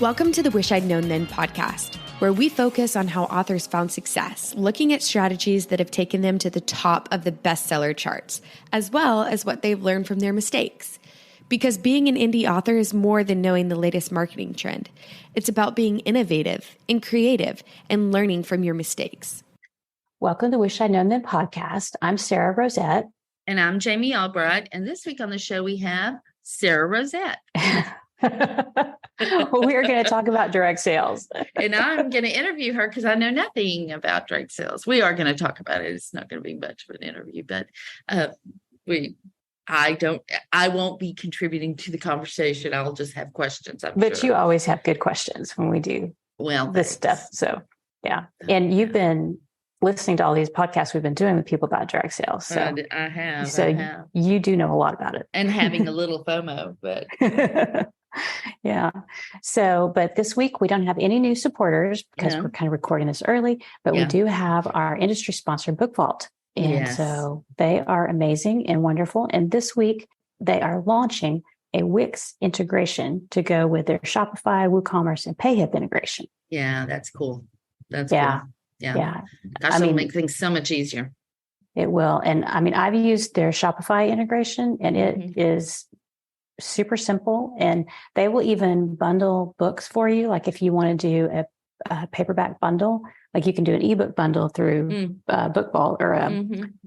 Welcome to the Wish I'd Known Then podcast, where we focus on how authors found success, looking at strategies that have taken them to the top of the bestseller charts, as well as what they've learned from their mistakes. Because being an indie author is more than knowing the latest marketing trend. It's about being innovative and creative and learning from your mistakes. Welcome to Wish I'd Known Then podcast. I'm Sarah Rosette. And I'm Jamie Albright. And this week on the show, we have Sarah Rosette. Well, we are going to talk about direct sales. And I'm going to interview her because I know nothing about direct sales. We are going to talk about it. It's not going to be much of an interview, but I won't be contributing to the conversation. I'll just have questions. But you always have good questions when we do this stuff. So, yeah. And you've been listening to all these podcasts we've been doing with people about direct sales. So I have. So you do know a lot about it. And having a little FOMO, but... Yeah. So, but this week we don't have any new supporters because we're kind of recording this early, but we do have our industry sponsor, BookVault. And so they are amazing and wonderful. And this week they are launching a Wix integration to go with their Shopify, WooCommerce, and Payhip integration. Yeah, that's cool. That's cool. Yeah. Gosh, it'll make things so much easier. It will. And I mean, I've used their Shopify integration and it is super simple, and they will even bundle books for you. Like if you want to do a paperback bundle, like you can do an ebook bundle through BookVault or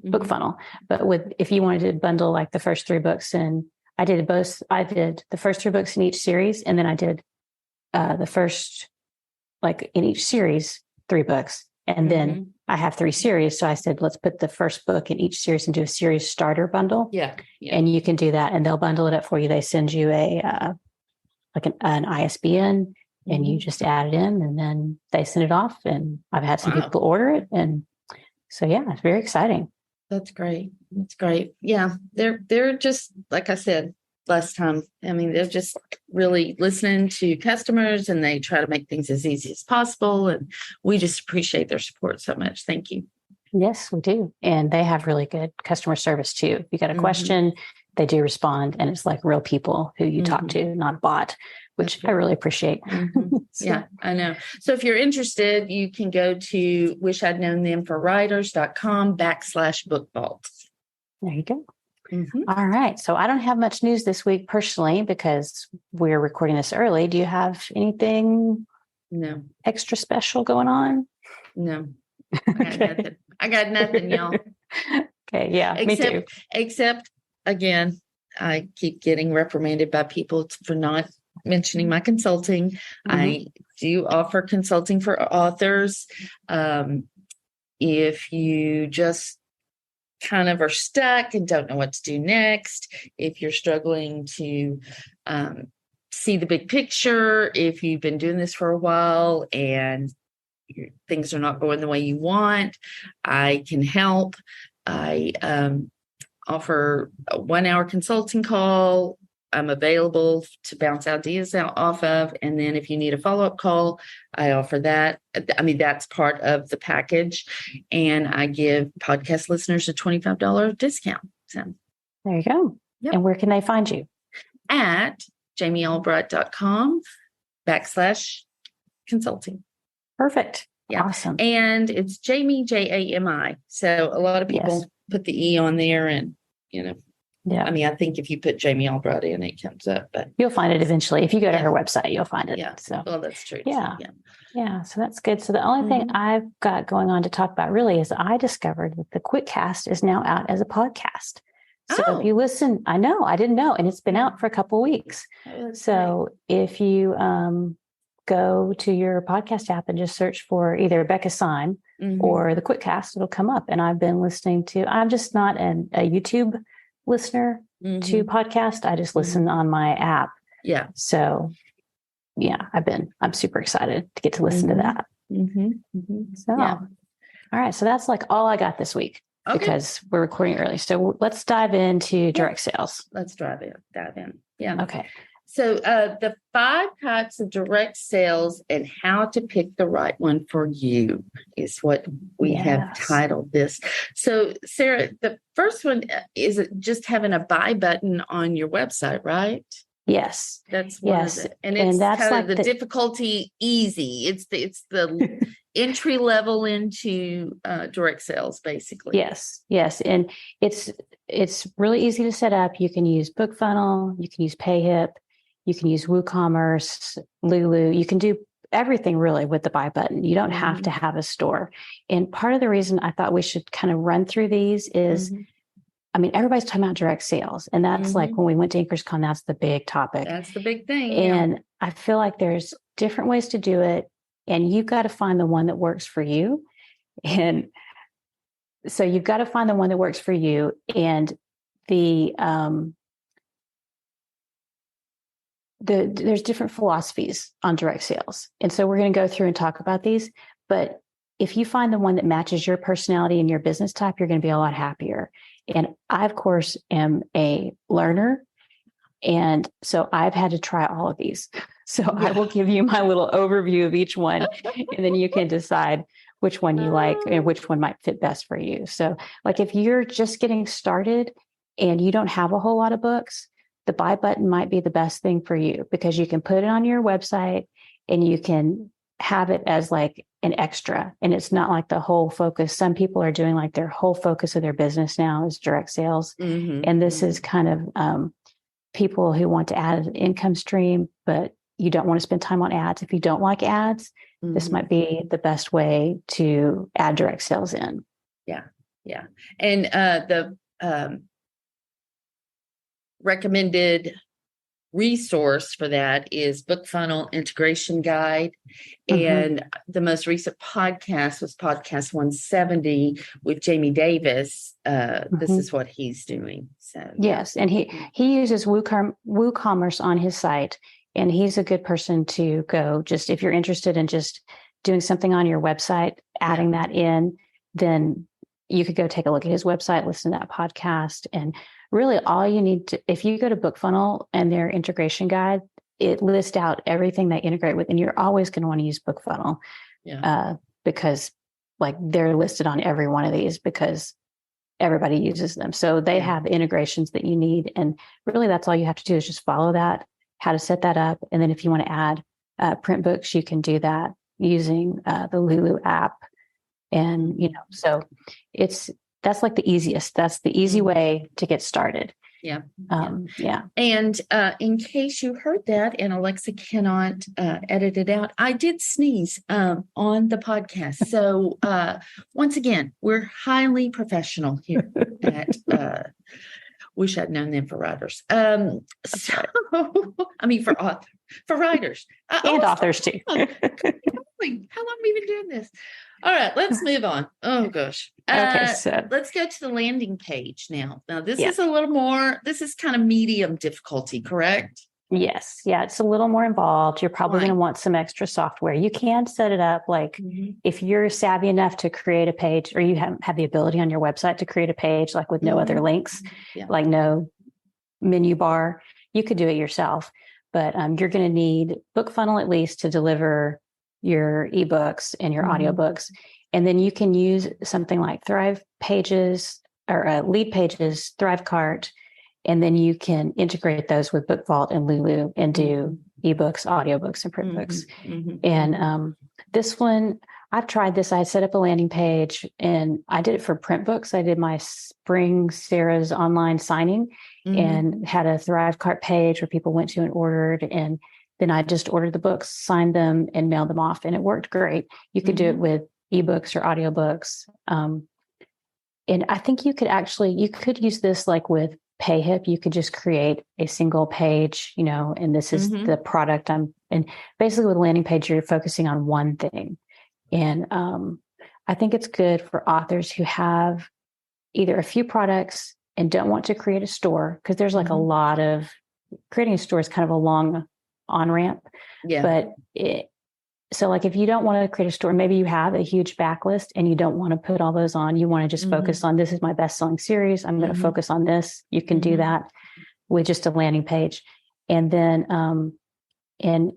Bookfunnel. But if you wanted to bundle like the first 3 books, and I did the first 3 books in each series, and then I did the first, like in each series, 3 books. And then I have 3 series. So I said, let's put the first book in each series and do a series starter bundle. Yeah. And you can do that, and they'll bundle it up for you. They send you an ISBN, and you just add it in, and then they send it off. And I've had some people order it. And so, yeah, it's very exciting. That's great. That's great. Yeah. They're just, like I said last time, I mean, they're just really listening to customers, and they try to make things as easy as possible. And we just appreciate their support so much. Thank you. Yes, we do. And they have really good customer service too. If you got a question, they do respond, and it's like real people who you talk to, not a bot, which I really appreciate. So. Yeah, I know. So if you're interested, you can go to wishidknownthemforwriters.com/BookVault. There you go. All right. So I don't have much news this week personally because we're recording this early. Do you have anything extra special going on? No. I got nothing, y'all. Okay. Yeah, me too. Except, again, I keep getting reprimanded by people for not mentioning my consulting. I do offer consulting for authors. If you just kind of are stuck and don't know what to do next, if you're struggling to see the big picture, if you've been doing this for a while and things are not going the way you want, I can help. I offer a 1-hour consulting call. I'm available to bounce ideas off of. And then if you need a follow-up call, I offer that. I mean, that's part of the package. And I give podcast listeners a $25 discount. So there you go. Yep. And where can they find you? At jamiealbright.com/consulting. Perfect. Yeah. Awesome. And it's Jamie, Jami. So a lot of people put the E on there, and, I mean, I think if you put Jamie Albright in, it comes up, but you'll find it eventually. If you go to her website, you'll find it. Yeah. So, well, that's true. Yeah. So that's good. So the only thing I've got going on to talk about really is I discovered that the Quickcast is now out as a podcast. So if you listen, I know, I didn't know, and it's been out for a couple of weeks. So if you go to your podcast app and just search for either Becca Sign or the Quickcast, it'll come up. And I've been listening to, I'm just not a YouTube listener to podcast. I just listen on my app. Yeah. So yeah, I'm super excited to get to listen to that. So, all right. So that's like all I got this week because we're recording early. So let's dive into direct sales. Let's dive in. Yeah. Okay. So the 5 types of direct sales and how to pick the right one for you is what we have titled this. So Sarah, the first one is just having a buy button on your website, right? Yes. That's one of the, and it's that's kind like of the difficulty easy. It's the entry level into direct sales, basically. Yes. And it's really easy to set up. You can use Bookfunnel, you can use Payhip, you can use WooCommerce, Lulu. You can do everything really with the buy button. You don't have to have a store. And part of the reason I thought we should kind of run through these is, I mean, everybody's talking about direct sales. And that's like when we went to InkersCon, that's the big topic. That's the big thing. And I feel like there's different ways to do it. And you've got to find the one that works for you. And so you've got to find the one that works for you. And there's different philosophies on direct sales. And so we're going to go through and talk about these. But if you find the one that matches your personality and your business type, you're going to be a lot happier. And I, of course, am a learner. And so I've had to try all of these. So I will give you my little overview of each one, and then you can decide which one you like and which one might fit best for you. So like if you're just getting started and you don't have a whole lot of books, the buy button might be the best thing for you because you can put it on your website and you can have it as like an extra. And it's not like the whole focus. Some people are doing like their whole focus of their business now is direct sales. And this is kind of people who want to add an income stream, but you don't want to spend time on ads. If you don't like ads, this might be the best way to add direct sales in. Yeah. And the recommended resource for that is Bookfunnel Integration Guide. And the most recent podcast was podcast 170 with Jamie Davis. This is what he's doing. So yes, and he uses WooCommerce on his site, and he's a good person to go. Just if you're interested in just doing something on your website, adding that in, then you could go take a look at his website, listen to that podcast, and really all you need to, if you go to Bookfunnel and their integration guide, it lists out everything they integrate with, and you're always going to want to use Bookfunnel because like they're listed on every one of these because everybody uses them. So they have integrations that you need. And really that's all you have to do is just follow that, how to set that up. And then if you want to add print books, you can do that using the Lulu app. And, so that's like the easiest. That's the easy way to get started. And in case you heard that and Alexa cannot edit it out, I did sneeze on the podcast. So once again, we're highly professional here at wish I'd known them for writers. For writers. And authors too. How long have we been doing this? All right, let's move on. Oh, gosh. So let's go to the landing page now. Now, this is a little more, this is kind of medium difficulty, correct? Yes. Yeah, it's a little more involved. You're probably going to want some extra software. You can set it up like if you're savvy enough to create a page, or you have the ability on your website to create a page like with no other links, like no menu bar, you could do it yourself. But you're going to need Bookfunnel at least to deliver your ebooks and your audiobooks. And then you can use something like Thrive Pages or Lead Pages, ThriveCart, and then you can integrate those with BookVault and Lulu and do ebooks, audiobooks, and print books. And this one, I've tried this. I set up a landing page and I did it for print books. I did my Spring Sarah's online signing and had a ThriveCart page where people went to and ordered. And then I just ordered the books, signed them, and mailed them off. And it worked great. You could do it with ebooks or audiobooks. And I think you could use this like with Payhip. You could just create a single page, and this is the product and basically with a landing page, you're focusing on one thing. And I think it's good for authors who have either a few products and don't want to create a store, because there's like a lot of creating a store is kind of a long on-ramp. But so like if you don't want to create a store, maybe you have a huge backlist and you don't want to put all those on, you want to just focus on, this is my best-selling series, I'm going to focus on this. You can do that with just a landing page. And then, and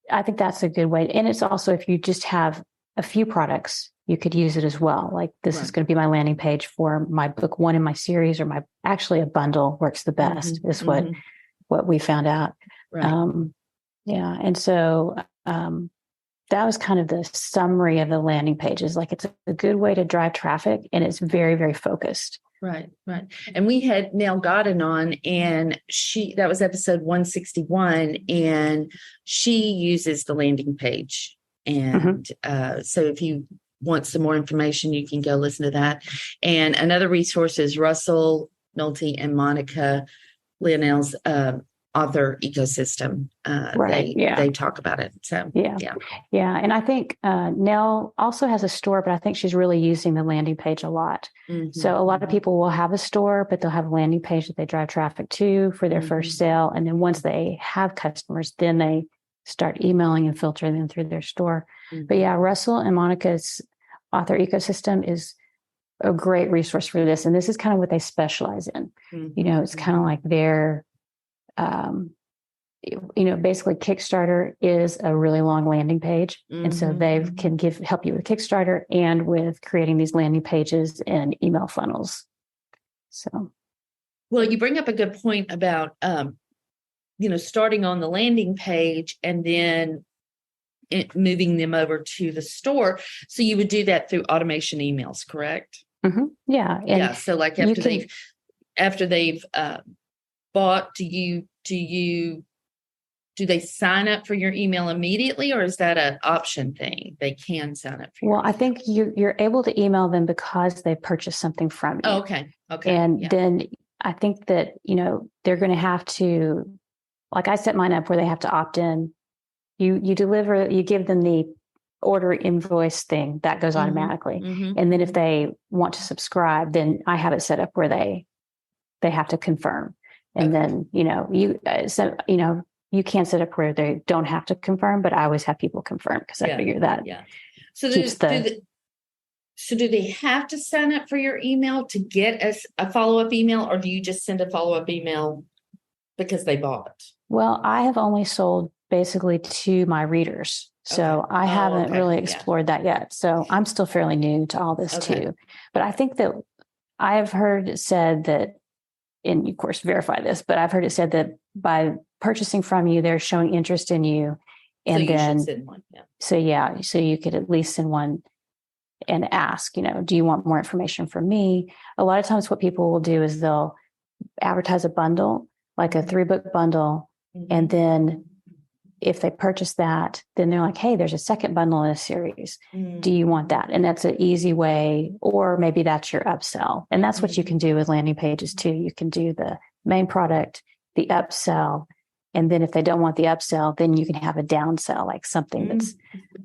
I think that's a good way. And it's also, if you just have a few products, you could use it as well. Like this is going to be my landing page for my book one in my series, or actually a bundle works the best is what what we found out. Right. Yeah. And so that was kind of the summary of the landing pages. Like it's a good way to drive traffic, and it's very, very focused. Right. And we had Nell Godden on, and that was episode 161, and she uses the landing page. And so if you want some more information, you can go listen to that. And another resource is Russell Nolte and Monica Lionel's author ecosystem. They talk about it. So yeah. And I think Nell also has a store, but I think she's really using the landing page a lot. So a lot of people will have a store, but they'll have a landing page that they drive traffic to for their first sale. And then once they have customers, then they start emailing and filtering them through their store. But yeah, Russell and Monica's author ecosystem is a great resource for this. And this is kind of what they specialize in. It's kind of like their basically Kickstarter is a really long landing page. And so they can help you with Kickstarter and with creating these landing pages and email funnels. So, well, you bring up a good point about, starting on the landing page and then moving them over to the store. So you would do that through automation emails, correct? Yeah. And so like after they've bought, do they sign up for your email immediately, or is that an option thing? They can sign up for I think you're able to email them because they purchased something from you. Oh, okay. And then I think that, they're going to have to, like I set mine up where they have to opt in. You give them the order invoice thing that goes automatically. And then if they want to subscribe, then I have it set up where they have to confirm. And then, you can set up where they don't have to confirm, but I always have people confirm because I figure that. Yeah. So do they have to sign up for your email to get a follow-up email, or do you just send a follow-up email because they bought? Well, I have only sold basically to my readers. So I haven't really explored that yet. So I'm still fairly new to all this too. But I think that I have heard it said that, and of course verify this, but I've heard it said that by purchasing from you, they're showing interest in you. And so you then, should send one. So you could at least send one and ask, do you want more information from me? A lot of times what people will do is they'll advertise a bundle, like a 3-book bundle. And then if they purchase that, then they're like, hey, there's a second bundle in a series. Do you want that? And that's an easy way, or maybe that's your upsell. And that's what you can do with landing pages too. You can do the main product, the upsell. And then if they don't want the upsell, then you can have a downsell, like something that's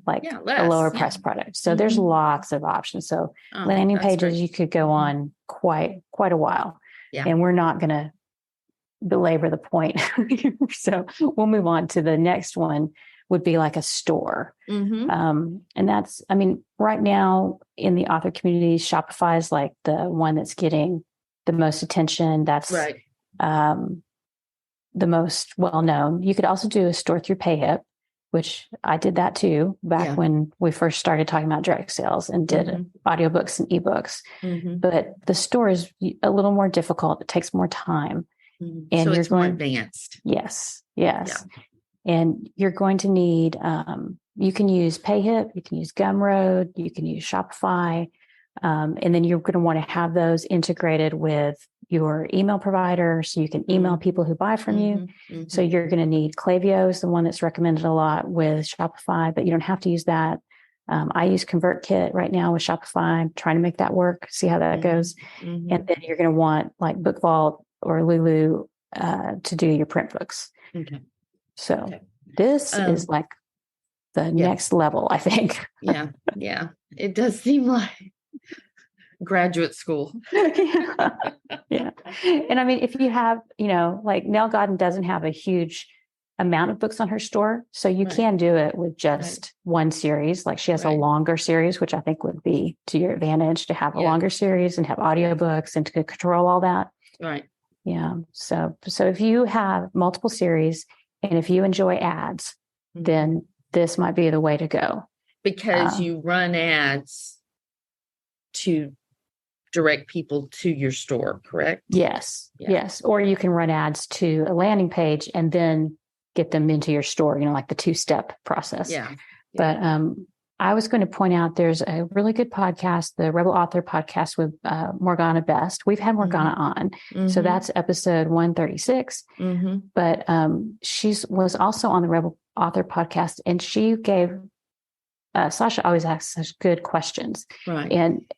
like a lower price product. So there's lots of options. So landing pages, you could go on quite a while. And we're not going to belabor the point. So we'll move on to the next one, would be like a store. And that's, right now in the author community, Shopify is like the one that's getting the most attention. That's the most well-known. You could also do a store through Payhip, which I did that too, back when we first started talking about direct sales and did audiobooks and ebooks. But the store is a little more difficult. It takes more time. And so it's more advanced. Yes. Yeah. And you're going to need, you can use Payhip, you can use Gumroad, you can use Shopify. And then you're going to want to have those integrated with your email provider so you can email people who buy from you. So you're going to need Klaviyo is the one that's recommended a lot with Shopify, but you don't have to use that. I use ConvertKit right now with Shopify. I'm trying to make that work, see how that goes. And then you're going to want like BookVault or Lulu to do your print books. So this is like the next level, I think. Yeah. It does seem like graduate school. Yeah. And if you have, like Nell Godden doesn't have a huge amount of books on her store. So you can do it with just one series. Like she has a longer series, which I think would be to your advantage to have a longer series and have audiobooks and to control all that. Right. Yeah. So if you have multiple series and if you enjoy ads, then this might be the way to go. Because you run ads to direct people to your store, correct? Yes. Yeah. Yes. Or you can run ads to a landing page and then get them into your store, like the 2-step process. Yeah. But I was going to point out there's a really good podcast, the Rebel Author podcast with Morgana Best. We've had Morgana on. So that's episode 136. But she was also on the Rebel Author podcast, and she gave, Sasha always asks such good questions. Right. And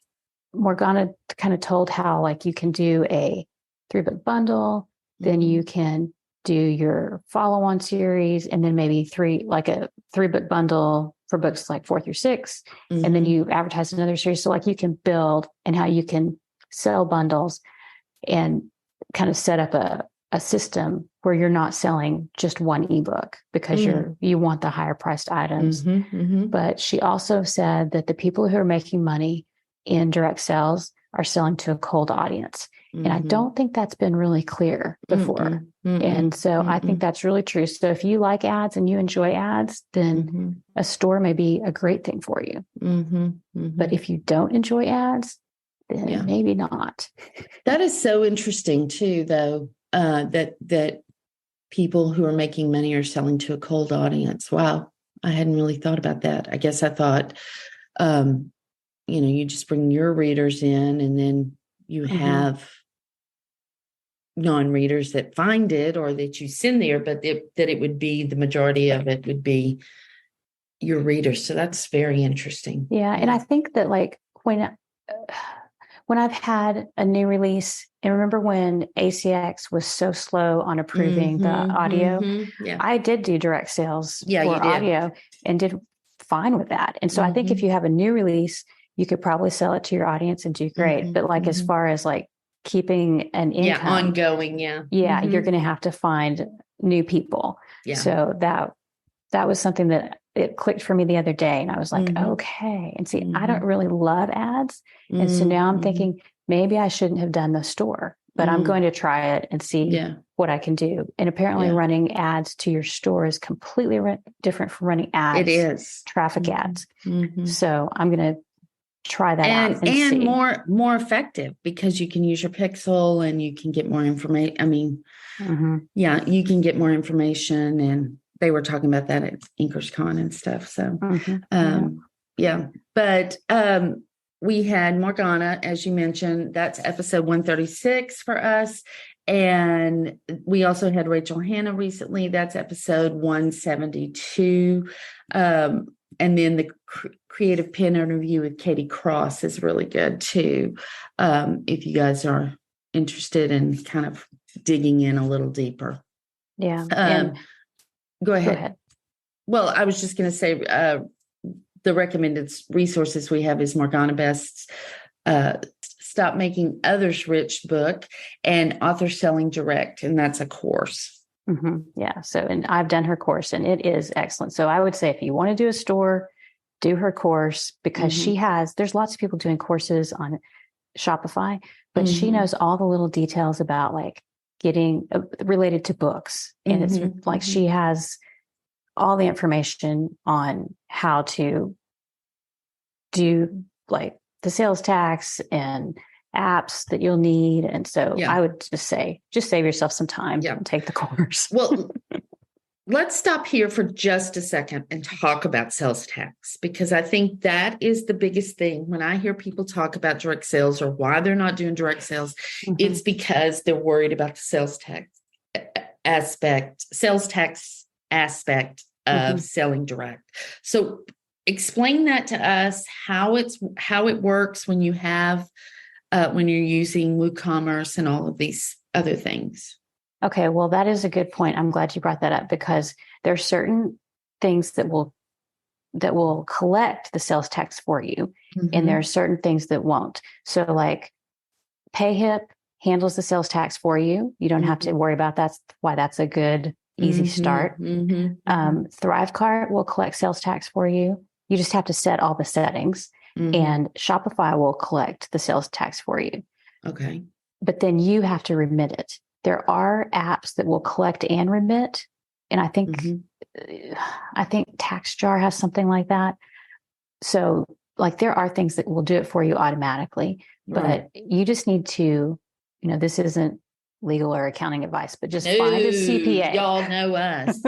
Morgana kind of told how you can do a 3-book bundle, then you can do your follow-on series, and then maybe a 3-book bundle for books like 4 through 6. And then you advertise another series. So you can build, and how you can sell bundles and kind of set up a system where you're not selling just one ebook because you want the higher priced items. But she also said that the people who are making money in direct sales are selling to a cold audience. And I don't think that's been really clear before. And so I think that's really true. So if you like ads and you enjoy ads, then a store may be a great thing for you. But if you don't enjoy ads, then maybe not. That is so interesting too, though, that people who are making money are selling to a cold audience. Wow. I hadn't really thought about that. I guess I thought, you just bring your readers in, and then you have non-readers that find it or that you send there, but that it would be, the majority of it would be your readers. So that's very interesting. Yeah. And I think that when I've had a new release, and remember when ACX was so slow on approving the audio, I did do direct sales for audio and did fine with that. And so I think if you have a new release, you could probably sell it to your audience and do great. But as far as keeping an income, ongoing, you're going to have to find new people. So that was something that it clicked for me the other day, and I was like, okay. And see, I don't really love ads, and so now I'm thinking maybe I shouldn't have done the store, but I'm going to try it and see what I can do. And apparently, running ads to your store is completely different from running ads. It is traffic ads. So I'm going to try that out and see. more effective, because you can use your pixel and you can get more information. I mean, you can get more information, and they were talking about that at InkersCon and stuff. So, but we had Morgana, as you mentioned, that's episode 136 for us. And we also had Rachel Hanna recently. That's episode 172. And then the creative pen interview with Katie Cross is really good too. If you guys are interested in kind of digging in a little deeper. Yeah. Go ahead. Well, I was just going to say, the recommended resources we have is Morgana Best's Stop Making Others Rich book and Author Selling Direct. And that's a course. Yeah. So, and I've done her course, and it is excellent. So I would say if you want to do a store, do her course, because there's lots of people doing courses on Shopify, but she knows all the little details about getting related to books. And it's she has all the information on how to do the sales tax and apps that you'll need. And so I would just say, save yourself some time and take the course. Well, let's stop here for just a second and talk about sales tax, because I think that is the biggest thing. When I hear people talk about direct sales or why they're not doing direct sales, it's because they're worried about the sales tax aspect of selling direct. So explain that to us, how it works when you have when you're using WooCommerce and all of these other things. Okay, well, that is a good point. I'm glad you brought that up, because there are certain things that will collect the sales tax for you, and there are certain things that won't. So Payhip handles the sales tax for you. You don't have to worry about that. That's why that's a good, easy start. ThriveCart will collect sales tax for you. You just have to set all the settings, and Shopify will collect the sales tax for you. Okay. But then you have to remit it. There are apps that will collect and remit. And I think TaxJar has something like that. So like there are things that will do it for you automatically, but you just need to, this isn't legal or accounting advice, but just find a CPA. Y'all know us.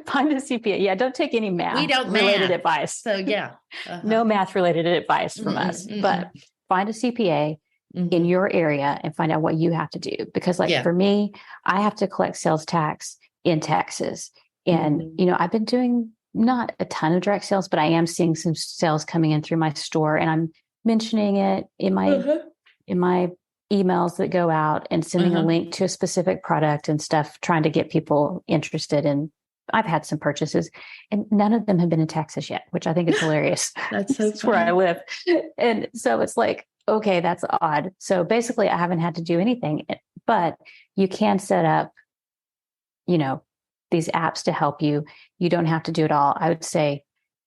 Find a CPA. Yeah. Don't take any math related advice. So yeah. No math related advice from us, but find a CPA in your area and find out what you have to do. Because for me, I have to collect sales tax in Texas. And, I've been doing not a ton of direct sales, but I am seeing some sales coming in through my store, and I'm mentioning it in my emails that go out and sending a link to a specific product and stuff, trying to get people interested in. I've had some purchases and none of them have been in Texas yet, which I think is hilarious. That's where I live. And so it's like, okay, that's odd. So basically I haven't had to do anything, but you can set up, these apps to help you. You don't have to do it all. I would say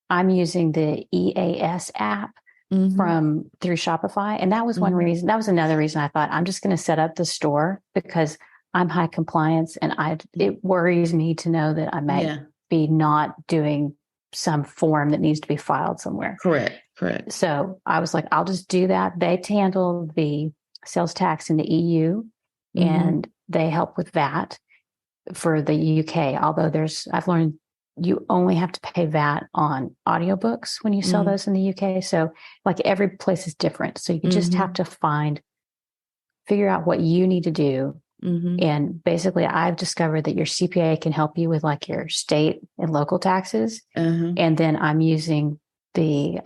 I'm using the EAS app through Shopify. And that was one reason. That was another reason I thought I'm just going to set up the store, because I'm high compliance and it worries me to know that I might be not doing some form that needs to be filed somewhere. Correct. So I was like, I'll just do that. They handle the sales tax in the EU and they help with VAT for the UK. Although I've learned you only have to pay VAT on audiobooks when you sell those in the UK. So like every place is different. So you just have to figure out what you need to do. And basically I've discovered that your CPA can help you with like your state and local taxes. And then I'm using the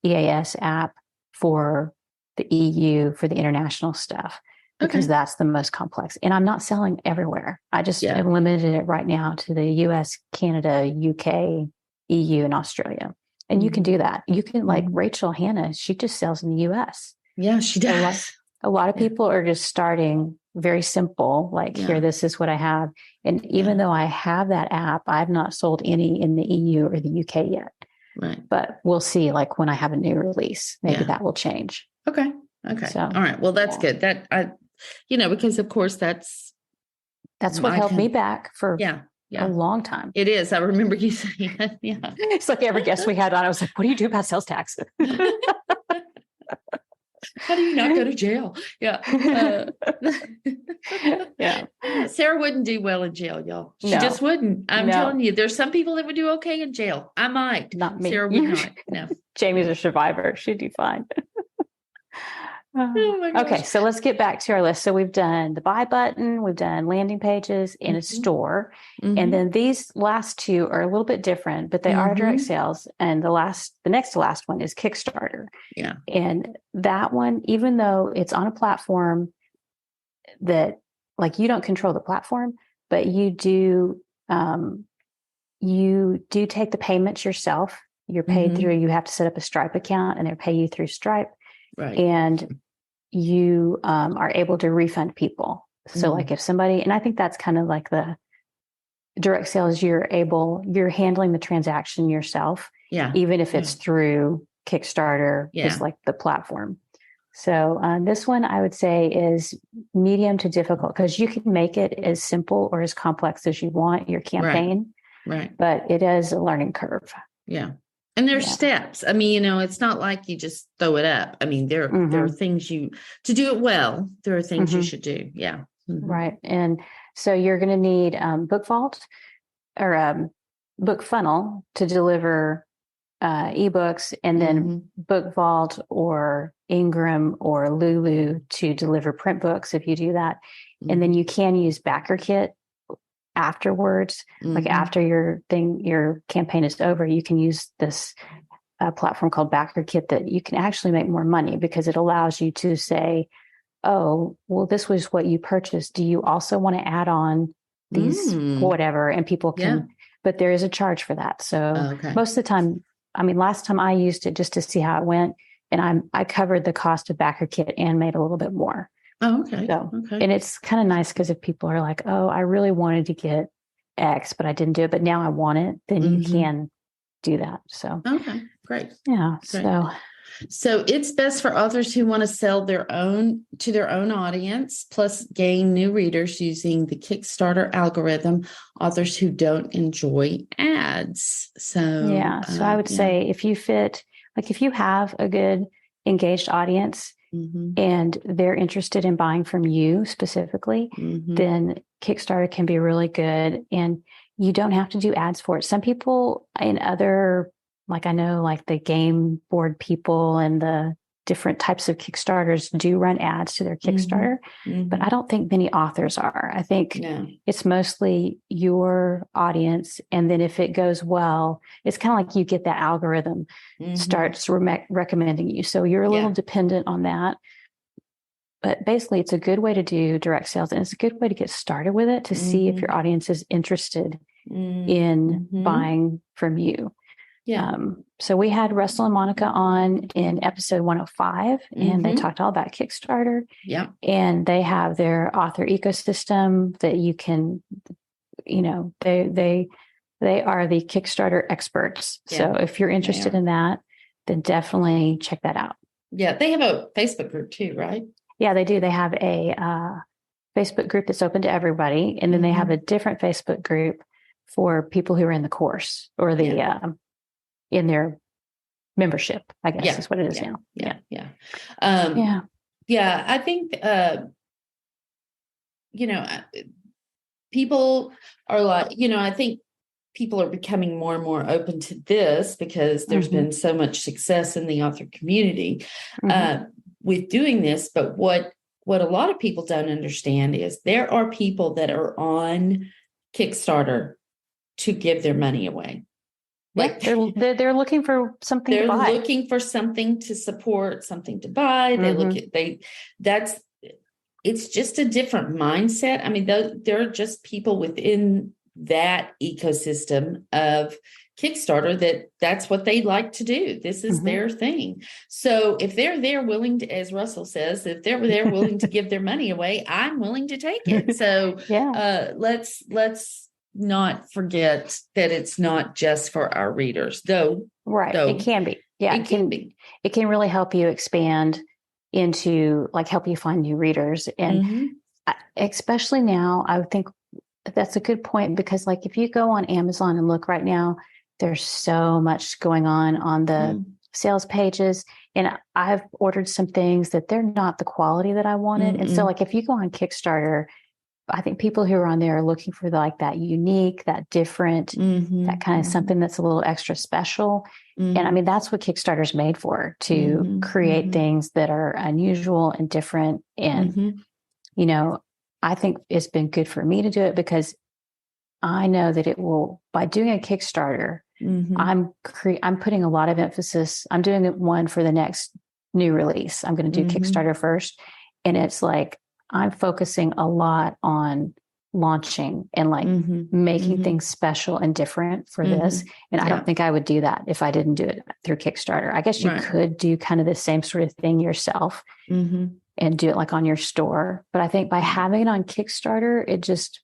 EAS app for the EU for the international stuff, because that's the most complex. And I'm not selling everywhere. I just have limited it right now to the US, Canada, UK, EU, and Australia. And you can do that. You can like Rachel Hanna, she just sells in the US. Yeah, she does. A lot of people are just starting very simple, like here, this is what I have. And even though I have that app, I've not sold any in the EU or the UK yet. Right. But we'll see, like when I have a new release, maybe that will change. Okay. So, all right. Well, that's good. That because of course that's what held me back for a long time. It is. I remember you saying that. Yeah. It's like every guest we had on, I was like, what do you do about sales tax? How do you not go to jail? Yeah. Sarah wouldn't do well in jail, y'all. She just wouldn't. I'm telling you, there's some people that would do okay in jail. I might. Not me. Sarah would not. No. Jamie's a survivor. She'd do fine. Oh my gosh. Okay, so let's get back to our list. So we've done the buy button, we've done landing pages in a store. And then these last two are a little bit different, but they are direct sales. And the next to last one is Kickstarter. Yeah. And that one, even though it's on a platform that like you don't control the platform, but you do take the payments yourself. You're paid through, you have to set up a Stripe account and they pay you through Stripe. Right. And you are able to refund people. So like if somebody, and I think that's kind of like the direct sales, you're handling the transaction yourself. Yeah. Even if it's through Kickstarter, is like the platform. So this one I would say is medium to difficult, because you can make it as simple or as complex as you want your campaign. Right. But it is a learning curve. Yeah. And there's steps. I mean, it's not like you just throw it up. I mean, there are things to do it well. There are things you should do. Yeah. Right. And so you're going to need BookVault or Bookfunnel to deliver ebooks, and then BookVault or Ingram or Lulu to deliver print books if you do that. And then you can use BackerKit afterwards, like after your campaign is over, you can use this platform called BackerKit that you can actually make more money, because it allows you to say, oh, well, this was what you purchased. Do you also want to add on these whatever? And people can, but there is a charge for that. So most of the time, I mean, last time I used it just to see how it went, and I covered the cost of BackerKit and made a little bit more. Oh, okay. So, and it's kind of nice because if people are like, oh, I really wanted to get X, but I didn't do it, but now I want it, then you can do that. So, okay, great. Yeah. Great. So it's best for authors who want to sell to their own audience, plus gain new readers using the Kickstarter algorithm, authors who don't enjoy ads. So, so I would say if you fit, like if you have a good engaged audience and they're interested in buying from you specifically, then Kickstarter can be really good. And you don't have to do ads for it. Some people in other, like I know, like the game board people and the different types of Kickstarters do run ads to their Kickstarter, but I don't think many authors are. I think it's mostly your audience. And then if it goes well, it's kind of like you get that algorithm starts recommending you. So you're a little dependent on that. But basically, it's a good way to do direct sales. And it's a good way to get started with it to see if your audience is interested in buying from you. So we had Russell and Monica on in episode 105, and they talked all about Kickstarter. And they have their author ecosystem that you can, they are the Kickstarter experts. So if you're interested in that, then definitely check that out. Yeah. They have a Facebook group too, right? Yeah, they do. They have a Facebook group that's open to everybody. And then they have a different Facebook group for people who are in the course or the in their membership, I guess is what it is now. I think, people are like, I think people are becoming more and more open to this because there's been so much success in the author community with doing this. But what a lot of people don't understand is there are people that are on Kickstarter to give their money away. Like they're looking for something to buy. They're looking for something to support, something to buy. It's just a different mindset. I mean, there are just people within that ecosystem of Kickstarter that's what they like to do. This is their thing. So if they're there willing to, as Russell says, if they're there willing to give their money away, I'm willing to take it. So let's not forget that it's not just for our readers, though. Right. It can be. Yeah, it can be. It can really help you expand into, like, help you find new readers. And especially now, I would think that's a good point, because like if you go on Amazon and look right now, there's so much going on the sales pages. And I've ordered some things that they're not the quality that I wanted. And so like if you go on Kickstarter, I think people who are on there are looking for like that unique, that different, that kind of something that's a little extra special. And I mean, that's what Kickstarter is made for, to create things that are unusual and different. And, I think it's been good for me to do it, because I know that it will, by doing a Kickstarter, I'm putting a lot of emphasis. I'm doing one for the next new release. I'm going to do Kickstarter first. And it's like, I'm focusing a lot on launching and like making things special and different for this. And I don't think I would do that if I didn't do it through Kickstarter. I guess you could do kind of the same sort of thing yourself and do it like on your store. But I think by having it on Kickstarter, it just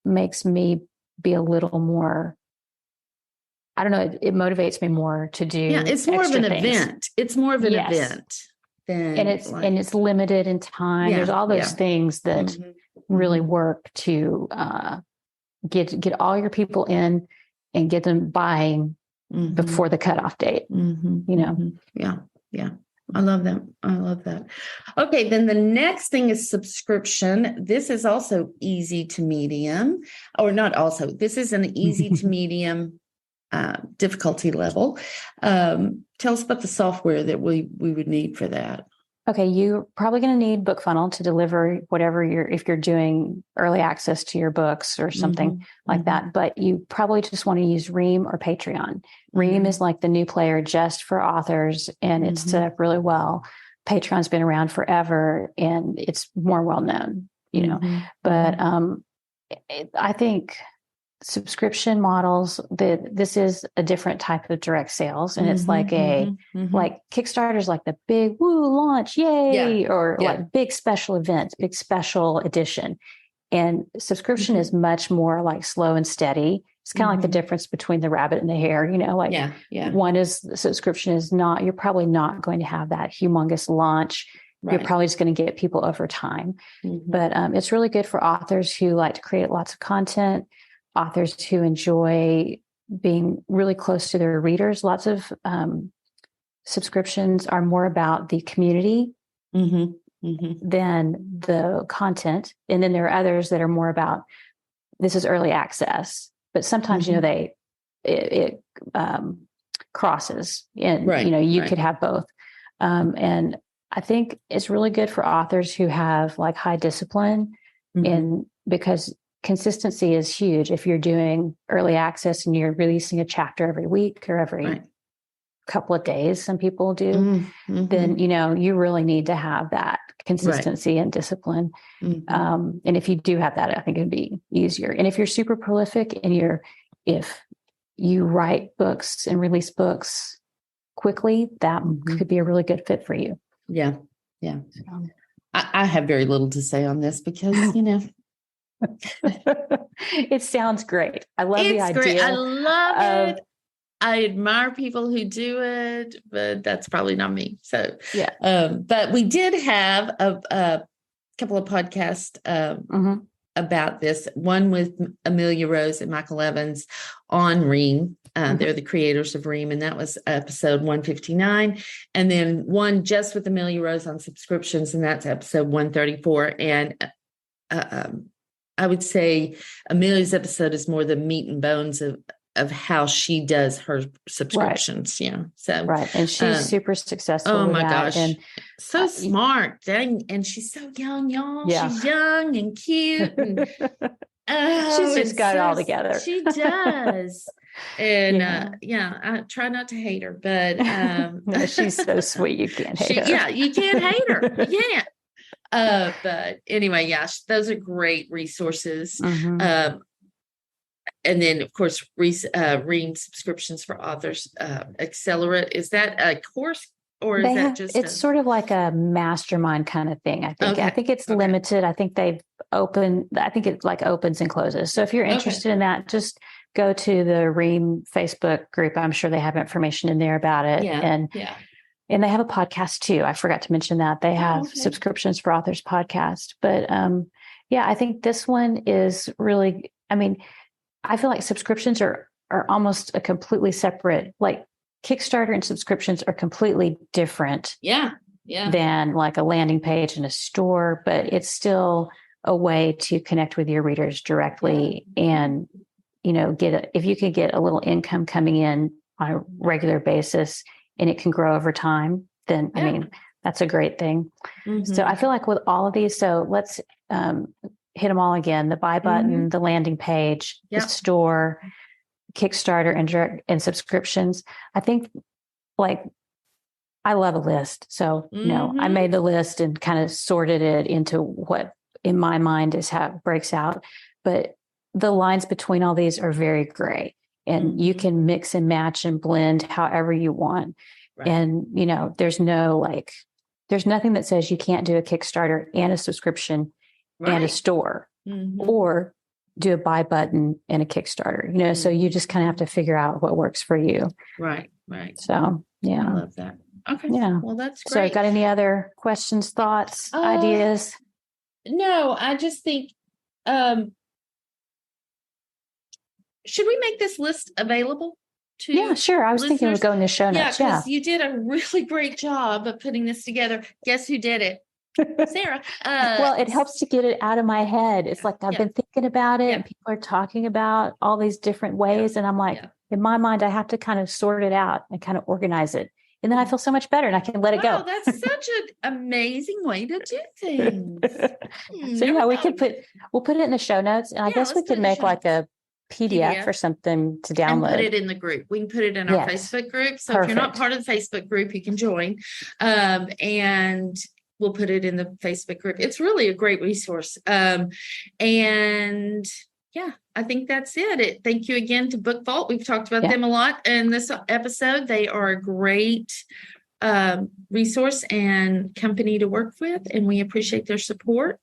makes me be a little more, I don't know, it motivates me more to do. Yeah, it's more of an event. It's more of an event. And it's limited in time. There's all those things that really work to get all your people in and get them buying before the cutoff date. Yeah. I love that. Okay. Then the next thing is subscription. This is also easy to medium, or not also, this is an easy to medium difficulty level. Tell us about the software that we would need for that. Okay, you're probably going to need Bookfunnel to deliver whatever if you're doing early access to your books or something like that. But you probably just want to use Ream or Patreon. Ream is like the new player just for authors, and it's set up really well. Patreon's been around forever, and it's more well known, But I think subscription models, this is a different type of direct sales, and it's like like Kickstarter's like the big launch, yay, or like big special events, big special edition. And subscription is much more like slow and steady. It's kind of like the difference between the rabbit and the hare, one is the subscription is not, you're probably not going to have that humongous launch. You're probably just going to get people over time. But it's really good for authors who like to create lots of content, authors who enjoy being really close to their readers. Lots of subscriptions are more about the community than the content. And then there are others that are more about, this is early access, but sometimes, it crosses and, you could have both. And I think it's really good for authors who have like high discipline, and because consistency is huge. If you're doing early access and you're releasing a chapter every week or every couple of days, some people do, then, you really need to have that consistency and discipline. And if you do have that, I think it'd be easier. And if you're super prolific and if you write books and release books quickly, that could be a really good fit for you. Yeah. Yeah. I have very little to say on this because, it sounds great. I love the idea. Great. I love it. I admire people who do it, but that's probably not me. So, but we did have a couple of podcasts about this. One with Amelia Rose and Michael Evans on Ream. They're the creators of Ream, and that was episode 159. And then one just with Amelia Rose on subscriptions, and that's episode 134. And I would say Amelia's episode is more the meat and bones of how she does her subscriptions. Yeah. So, and she's super successful. Oh my gosh. And so smart. Dang. And she's so young, y'all. Yeah. She's young and cute. And, she's just got it all together. She does. And I try not to hate her, but no, she's so sweet. You can't hate her. Yeah, you can't hate her. You can't. But anyway, those are great resources. And then, of course, Ream subscriptions for authors, Accelerate. Is that a course or is that just? It's sort of like a mastermind kind of thing. I think. Okay. I think it's limited. I think they've opened. I think it like opens and closes. So if you're interested in that, just go to the Ream Facebook group. I'm sure they have information in there about it. And they have a podcast too. I forgot to mention that they have subscriptions for authors podcast. But I think this one is really. I mean, I feel like subscriptions are almost a completely separate, like Kickstarter and subscriptions are completely different than like a landing page and a store, but it's still a way to connect with your readers directly and, if you could get a little income coming in on a regular basis and it can grow over time, then, I mean, that's a great thing. So I feel like with all of these, so let's, hit them all again, the buy button, the landing page, the store, Kickstarter, and direct and subscriptions. I think I love a list. So, I made the list and kind of sorted it into what in my mind is how it breaks out. But the lines between all these are very gray and you can mix and match and blend however you want. Right. And, there's nothing that says you can't do a Kickstarter and a subscription and a store or do a buy button and a Kickstarter, so you just kind of have to figure out what works for you. Right. So, I love that. Okay. Yeah. Well, that's great. So got any other questions, thoughts, ideas? No, I just think, should we make this list available to? Yeah, sure. I was thinking of going to show notes. Yeah, because you did a really great job of putting this together. Guess who did it? Sarah. Well, it helps to get it out of my head. It's like I've been thinking about it and people are talking about all these different ways. And I'm like, in my mind, I have to kind of sort it out and kind of organize it. And then I feel so much better and I can let it go. That's such an amazing way to do things. So, we'll put it in the show notes. And I guess we could make like a PDF or something to download. And put it in the group. We can put it in our Facebook group. So if you're not part of the Facebook group, you can join. And we'll put it in the Facebook group. It's really a great resource. I think that's it. Thank you again to BookVault. We've talked about them a lot in this episode. They are a great resource and company to work with, and we appreciate their support.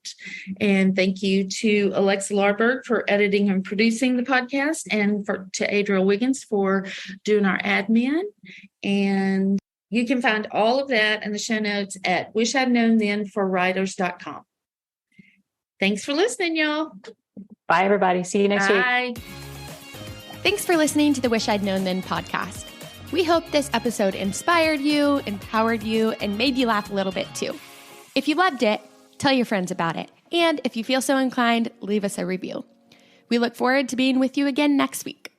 And thank you to Alexa Larberg for editing and producing the podcast, and to Adriel Wiggins for doing our admin. And you can find all of that in the show notes at wishidknownthenforwriters.com. Thanks for listening, y'all. Bye, everybody. See you next week. Bye. Thanks for listening to the Wish I'd Known Then podcast. We hope this episode inspired you, empowered you, and made you laugh a little bit too. If you loved it, tell your friends about it. And if you feel so inclined, leave us a review. We look forward to being with you again next week.